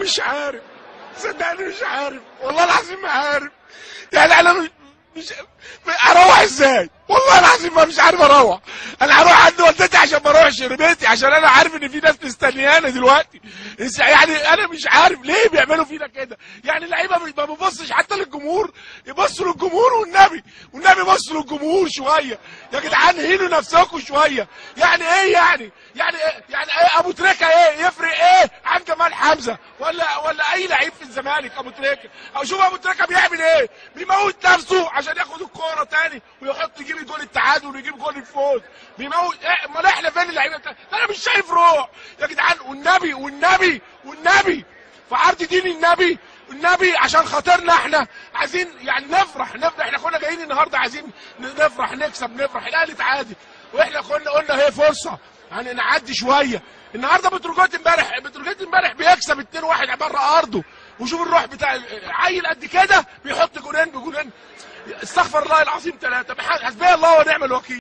مش عارف، صدقني مش عارف، والله العظيم ما عارف. يعني انا مش اروح ازاي؟ والله العظيم ما مش عارف اروح. انا هروح عند والدتي عشان ما اروحش بيتي، عشان انا عارف ان في ناس مستنيانا دلوقتي. يعني انا مش عارف ليه بيعملوا فينا كده. يعني اللعيبه ما بيبصش حتى للجمهور، يبصوا للجمهور والنبي بصوا للجمهور شويه يا جدعان، هينوا نفسكم شويه. يعني ايه يعني ايه ابو تريكه ايه يفرق ايه عن جمال حمزه ولا اي لعيب في الزمالك؟ ابو تريكه او شوف ابو تريكه بيعمل ايه، بيموت نفسه عشان ياخد الكوره تاني ويحط يجيب جول التعادل ويجيب جول الفوز. بيموت ايه؟ امال احنا فين اللعيبه بتاعتنا؟ انا مش شايف روح يا جدعان، والنبي في عرض دين النبي عشان خاطرنا احنا عايزين يعني نفرح. احنا كنا جايين النهارده عايزين نفرح، نفرح. الاهلي تعادل واحنا كنا قلنا هي فرصه يعني نعدي شويه. النهارده بتروجيت امبارح بيكسب 2-1 بره ارضه، وشوف الروح بتاع عيل قد كده بيحط جولين بجولين. استغفر الله العظيم 3. حسبي الله ونعم الوكيل.